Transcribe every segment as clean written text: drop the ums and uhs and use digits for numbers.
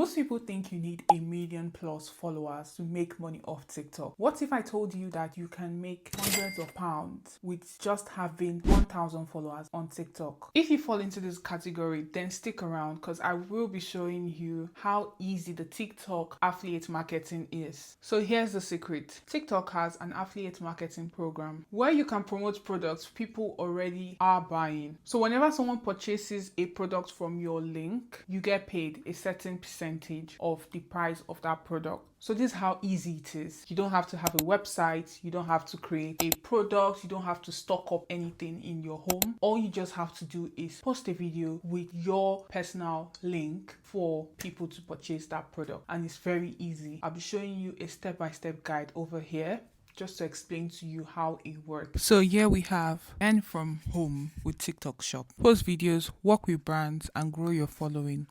Most people think you need a million plus followers to make money off TikTok. What if I told you that you can make hundreds of pounds with just having 1,000 followers on TikTok? If you fall into this category, then stick around because I will be showing you how easy the TikTok affiliate marketing is. So here's the secret. TikTok has an affiliate marketing program where you can promote products people already are buying. So whenever someone purchases a product from your link, you get paid a certain percentage of the price of that product. So this is how easy it is. You don't have to have a website, you don't have to create a product, you don't have to stock up anything in your home. All you just have to do is post a video with your personal link for people to purchase that product. And it's very easy. I'll be showing you a step-by-step guide over here just to explain to you how it works. So here we have earn from home with TikTok shop. Post videos, work with brands and grow your following,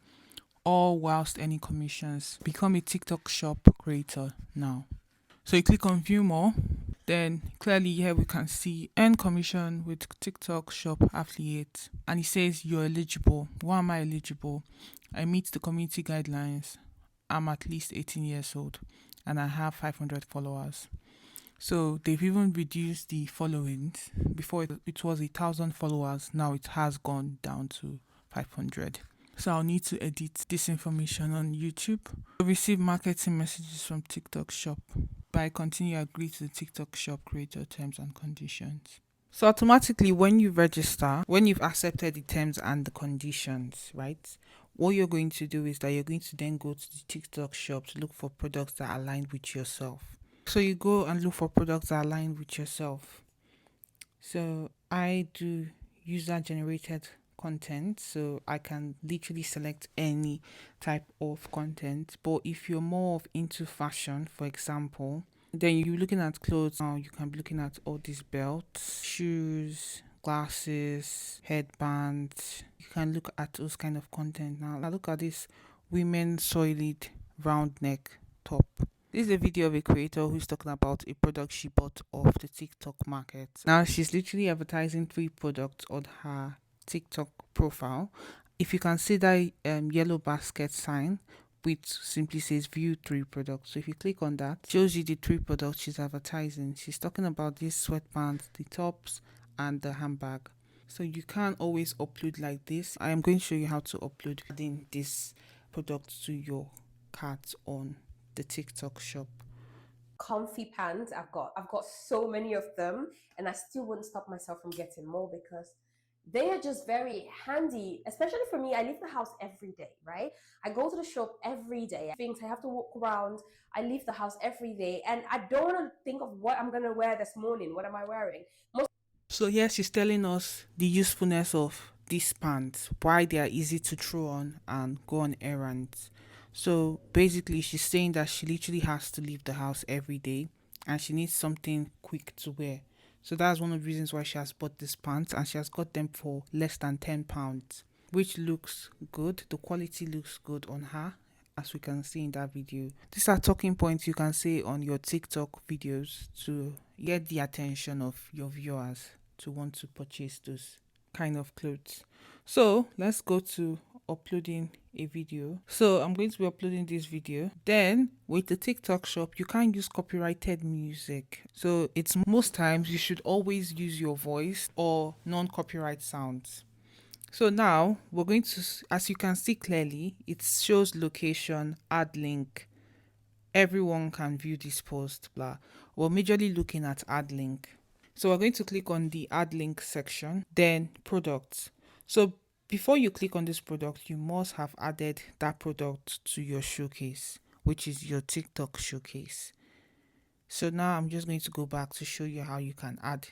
all whilst earning commissions. Become a TikTok shop creator now. So you click on view more, then clearly here we can see earn commission with TikTok shop affiliate, and it says you're eligible. Why am I eligible? I meet the community guidelines. I'm at least 18 years old and I have 500 followers. So they've even reduced the followings. Before it was 1,000 followers, now it has gone down to 500. So I'll need to edit this information on YouTube. Receive marketing messages from TikTok shop. By continue, agree to the TikTok shop creator terms and conditions. So automatically when you register, when you've accepted the terms and the conditions, right? What you're going to do is that you're going to then go to the TikTok shop to look for products that align with yourself. So you go and look for products that align with yourself. So I do user generated content, so I can literally select any type of content. But if you're more of into fashion, for example, then you're looking at clothes. Now you can be looking at all these belts, shoes, glasses, headbands. You can look at those kind of content. Now look at this women's soiled round neck top. This is a video of a creator who's talking about a product she bought off the TikTok market. Now she's literally advertising 3 products on her TikTok profile. If you can see that yellow basket sign, which simply says view 3 products. So if you click on that, it shows you the 3 products she's advertising. She's talking about these sweatbands, the tops, and the handbag. So you can't always upload like this. I am going to show you how to upload adding this product to your cart on the TikTok shop. Comfy pants I've got so many of them, and I still wouldn't stop myself from getting more because they are just very handy, especially for me. I leave the house every day, right? I go to the shop every day. Things I have to walk around. I leave the house every day, and I don't want to think of what I'm gonna wear this morning. What am I wearing? So here she's telling us the usefulness of these pants, why they are easy to throw on and go on errands. So basically she's saying that she literally has to leave the house every day and she needs something quick to wear. So that's one of the reasons why she has bought these pants, and she has got them for less than £10, which looks good. The quality looks good on her, as we can see in that video. These are talking points you can say on your TikTok videos to get the attention of your viewers to want to purchase those kind of clothes. So let's go to uploading a video. So I'm going to be uploading this video. Then with the TikTok shop, you can't use copyrighted music. So it's most times you should always use your voice or non-copyright sounds. So now we're going to, as you can see clearly, it shows location, add link. Everyone can view this post, blah. We're majorly looking at add link. So we're going to click on the add link section, then products. So before you click on this product, you must have added that product to your showcase, which is your TikTok showcase. So now I'm just going to go back to show you how you can add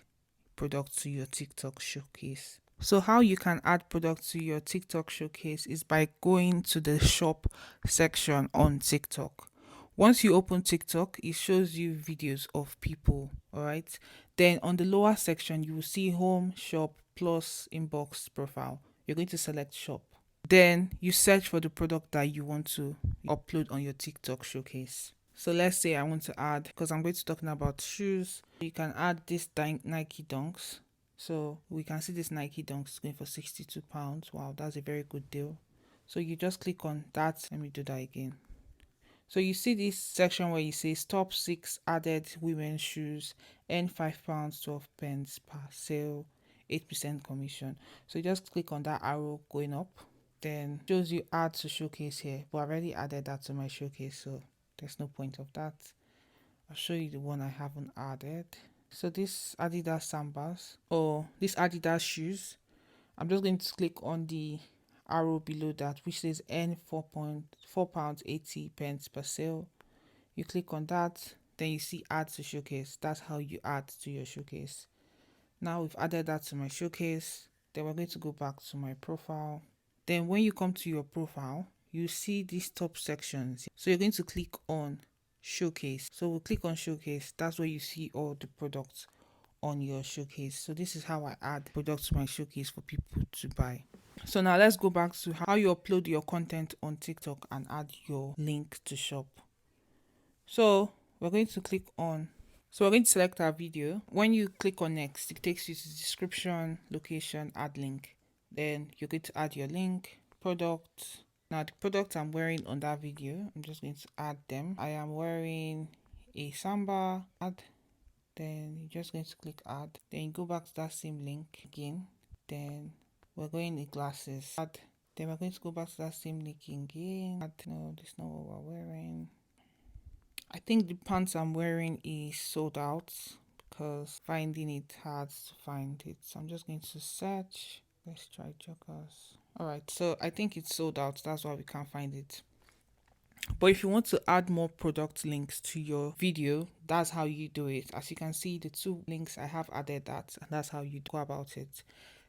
products to your TikTok showcase. So how you can add products to your TikTok showcase is by going to the shop section on TikTok. Once you open TikTok, it shows you videos of people, all right? Then on the lower section, you will see home, shop, plus inbox profile. You're going to select shop. Then you search for the product that you want to upload on your TikTok showcase. So let's say I want to add, because I'm going to talking about shoes, you can add this Nike Dunks. So we can see this Nike Dunks going for £62. Wow, that's a very good deal. So you just click on that. Let me do that again. So you see this section where you say top 6 added women's shoes, earn £5, 12 pence per sale, 8% commission. So you just click on that arrow going up, then shows you add to showcase here, but I've already added that to my showcase, so there's no point of that. I'll show you the one I haven't added. So this Adidas Sambas, or this Adidas shoes, I'm just going to click on the arrow below that which says earn £4.80 per sale. You click on that, then you see add to showcase. That's how you add to your showcase. Now we've added that to my showcase. Then we're going to go back to my profile. Then when you come to your profile, you see these top sections. So you're going to click on showcase. So we'll click on showcase. That's where you see all the products on your showcase. So this is how I add products to my showcase for people to buy. So now let's go back to how you upload your content on TikTok and add your link to shop. So we're going to select our video. When you click on next, it takes you to the description, location, add link. Then you're going to add your link, product. Now the product I'm wearing on that video, I'm just going to add them. I am wearing a Samba, add. Then you're just going to click add. Then you go back to that same link again. Then we're going to glasses, add. Then we're going to go back to that same link again. Add. No, this is not what we're wearing. I think the pants I'm wearing is sold out because finding it hard to find it. So I'm just going to search. Let's try joggers. Alright, so I think it's sold out. That's why we can't find it. But if you want to add more product links to your video, that's how you do it. As you can see, the 2 links I have added that, and that's how you go about it.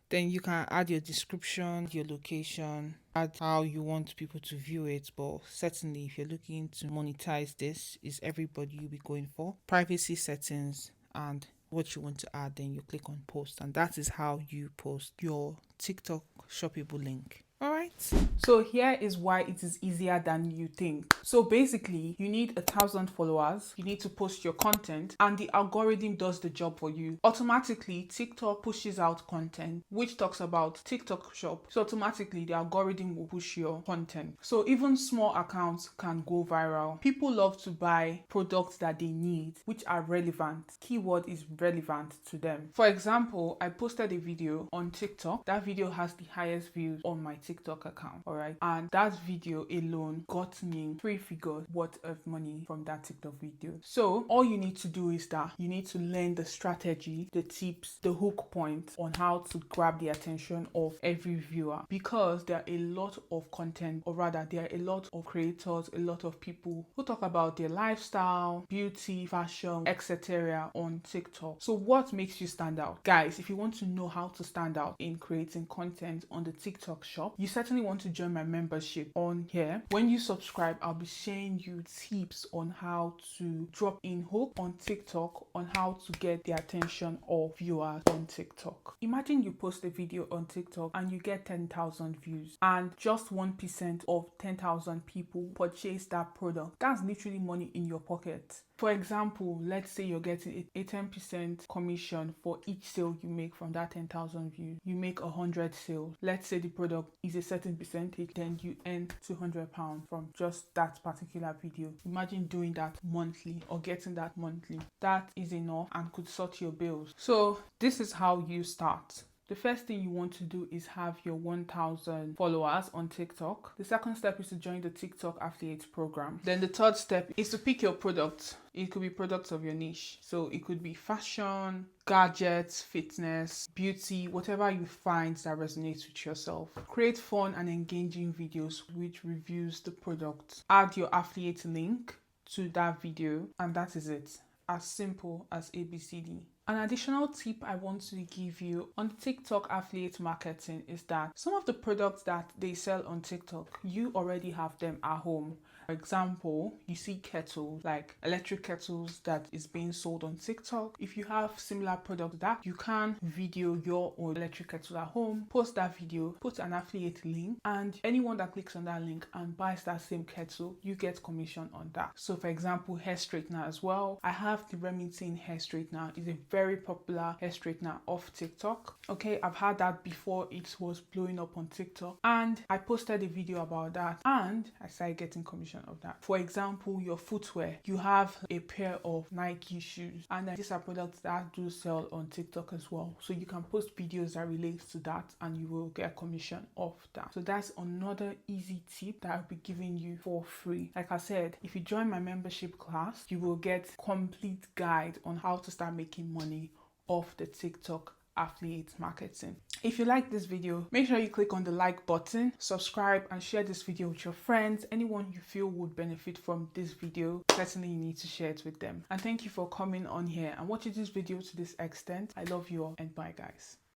Then you can add your description, your location, add how you want people to view it. But certainly if you're looking to monetize this, is everybody you'll be going for. Privacy settings and what you want to add, then you click on post, and that is how you post your TikTok shoppable link. All right. So here is why it is easier than you think. So basically, you need 1,000 followers. You need to post your content, and the algorithm does the job for you. Automatically, TikTok pushes out content which talks about TikTok shop. So automatically, the algorithm will push your content. So even small accounts can go viral. People love to buy products that they need, which are relevant. Keyword is relevant to them. For example, I posted a video on TikTok. That video has the highest views on my TikTok account, all right, and that video alone got me 3 figures worth of money from that TikTok video. So all you need to do is that you need to learn the strategy, the tips, the hook point on how to grab the attention of every viewer, because there are a lot of content, or rather there are a lot of creators, a lot of people who talk about their lifestyle, beauty, fashion, etc. on TikTok. So what makes you stand out? Guys, if you want to know how to stand out in creating content on the TikTok shop, you certainly want to join my membership on here. When you subscribe, I'll be sharing you tips on how to drop in hook on TikTok, on how to get the attention of viewers on TikTok. Imagine you post a video on TikTok and you get 10,000 views, and just 1% of 10,000 people purchase that product. That's literally money in your pocket. For example, let's say you're getting a 10% commission for each sale you make from that 10,000 views. You make 100 sales. Let's say the product is a certain percentage, then you earn £200 from just that particular video. Imagine doing that monthly or getting that monthly. That is enough and could sort your bills. So this is how you start. The first thing you want to do is have your 1,000 followers on TikTok. The second step is to join the TikTok affiliate program. Then the third step is to pick your product. It could be products of your niche. So it could be fashion, gadgets, fitness, beauty, whatever you find that resonates with yourself. Create fun and engaging videos which reviews the product. Add your affiliate link to that video, and that is it. As simple as ABCD. An additional tip I want to give you on TikTok affiliate marketing is that some of the products that they sell on TikTok, you already have them at home. For example, you see kettles, like electric kettles that is being sold on TikTok. If you have similar product to that, you can video your own electric kettle at home, post that video, put an affiliate link, and anyone that clicks on that link and buys that same kettle, you get commission on that. So for example, hair straightener as well. I have the Remington hair straightener. It's a very popular hair straightener off TikTok. Okay, I've had that before it was blowing up on TikTok, and I posted a video about that and I started getting commission of that. For example, your footwear, you have a pair of Nike shoes, and these are products that do sell on TikTok as well. So you can post videos that relate to that and you will get a commission off that. So that's another easy tip that I'll be giving you for free. Like I said, if you join my membership class, you will get complete guide on how to start making money off the TikTok affiliate marketing. If you like this video, make sure you click on the like button, subscribe, and share this video with your friends. Anyone you feel would benefit from this video, certainly you need to share it with them. And thank you for coming on here and watching this video to this extent. I love you all, and bye guys.